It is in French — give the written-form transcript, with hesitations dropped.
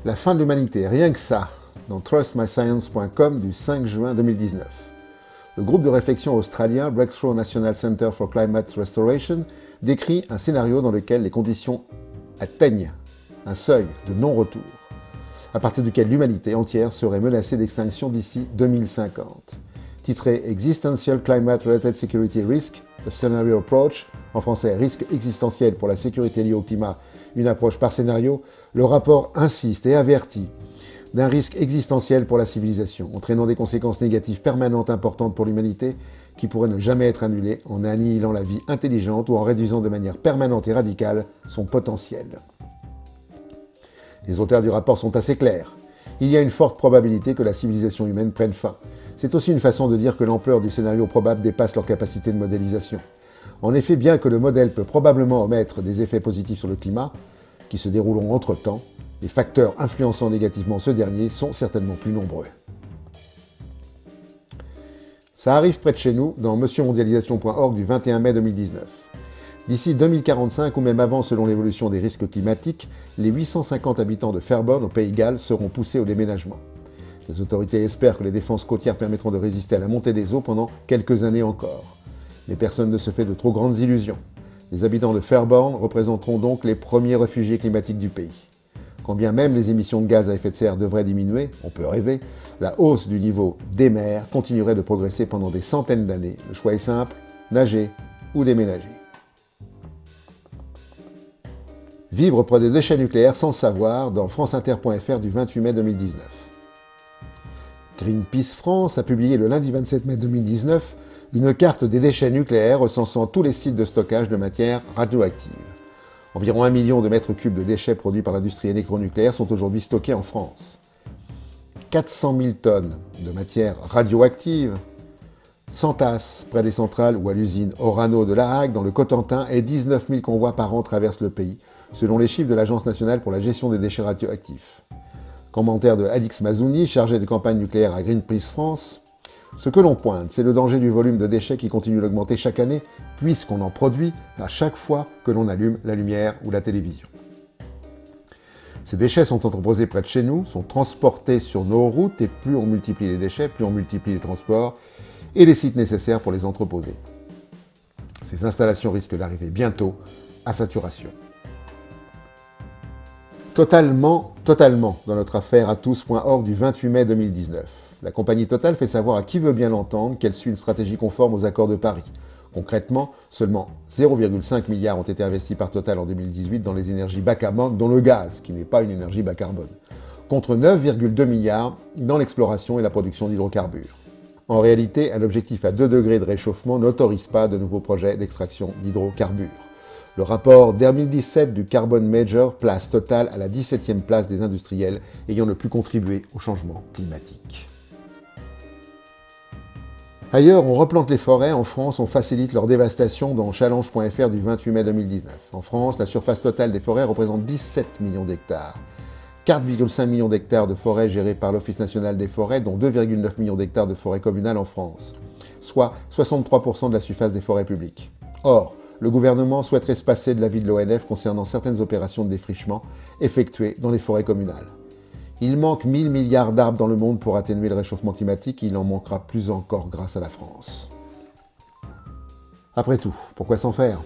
La fin de l'humanité, rien que ça, dans trustmyscience.com du 5 juin 2019. Le groupe de réflexion australien Breakthrough National Center for Climate Restoration décrit un scénario dans lequel les conditions atteignent un seuil de non-retour, à partir duquel l'humanité entière serait menacée d'extinction d'ici 2050. Titré Existential Climate-Related Security Risk, a Scenario Approach, en français risque existentiel pour la sécurité liée au climat, une approche par scénario, le rapport insiste et avertit d'un risque existentiel pour la civilisation, entraînant des conséquences négatives permanentes importantes pour l'humanité qui pourraient ne jamais être annulées en annihilant la vie intelligente ou en réduisant de manière permanente et radicale son potentiel. Les auteurs du rapport sont assez clairs. Il y a une forte probabilité que la civilisation humaine prenne fin. C'est aussi une façon de dire que l'ampleur du scénario probable dépasse leur capacité de modélisation. En effet, bien que le modèle peut probablement omettre des effets positifs sur le climat, qui se dérouleront entre-temps, les facteurs influençant négativement ce dernier sont certainement plus nombreux. Ça arrive près de chez nous dans monsieurmondialisation.org du 21 mai 2019. D'ici 2045 ou même avant selon l'évolution des risques climatiques, les 850 habitants de Fairbairn au Pays de Galles seront poussés au déménagement. Les autorités espèrent que les défenses côtières permettront de résister à la montée des eaux pendant quelques années encore. Mais personne ne se fait de trop grandes illusions. Les habitants de Fairbairn représenteront donc les premiers réfugiés climatiques du pays. Quand bien même les émissions de gaz à effet de serre devraient diminuer, on peut rêver, la hausse du niveau des mers continuerait de progresser pendant des centaines d'années. Le choix est simple, nager ou déménager. Vivre près des déchets nucléaires sans le savoir dans franceinter.fr du 28 mai 2019. Greenpeace France a publié le lundi 27 mai 2019 une carte des déchets nucléaires recensant tous les sites de stockage de matières radioactives. Environ 1 million de mètres cubes de déchets produits par l'industrie électronucléaire sont aujourd'hui stockés en France. 400 000 tonnes de matières radioactives s'entassent près des centrales ou à l'usine Orano de La Hague dans le Cotentin et 19 000 convois par an traversent le pays, selon les chiffres de l'Agence nationale pour la gestion des déchets radioactifs. Commentaire de Alix Mazouni, chargé de campagne nucléaire à Greenpeace France. Ce que l'on pointe, c'est le danger du volume de déchets qui continue d'augmenter chaque année, puisqu'on en produit à chaque fois que l'on allume la lumière ou la télévision. Ces déchets sont entreposés près de chez nous, sont transportés sur nos routes, et plus on multiplie les déchets, plus on multiplie les transports et les sites nécessaires pour les entreposer. Ces installations risquent d'arriver bientôt à saturation. Totalement dans notre affaire à tous.org du 28 mai 2019. La compagnie Total fait savoir à qui veut bien l'entendre qu'elle suit une stratégie conforme aux accords de Paris. Concrètement, seulement 0,5 milliard ont été investis par Total en 2018 dans les énergies bas carbone, dont le gaz, qui n'est pas une énergie bas carbone, contre 9,2 milliards dans l'exploration et la production d'hydrocarbures. En réalité, un objectif à 2 degrés de réchauffement n'autorise pas de nouveaux projets d'extraction d'hydrocarbures. Le rapport 2017 du Carbon Major place Total à la 17e place des industriels ayant le plus contribué au changement climatique. Ailleurs, on replante les forêts. En France, on facilite leur dévastation dans challenge.fr du 28 mai 2019. En France, la surface totale des forêts représente 17 millions d'hectares. 4,5 millions d'hectares de forêts gérées par l'Office national des forêts, dont 2,9 millions d'hectares de forêts communales en France, soit 63% de la surface des forêts publiques. Or, le gouvernement souhaiterait se passer de l'avis de l'ONF concernant certaines opérations de défrichement effectuées dans les forêts communales. Il manque 1000 milliards d'arbres dans le monde pour atténuer le réchauffement climatique, et il en manquera plus encore grâce à la France. Après tout, pourquoi s'en faire ?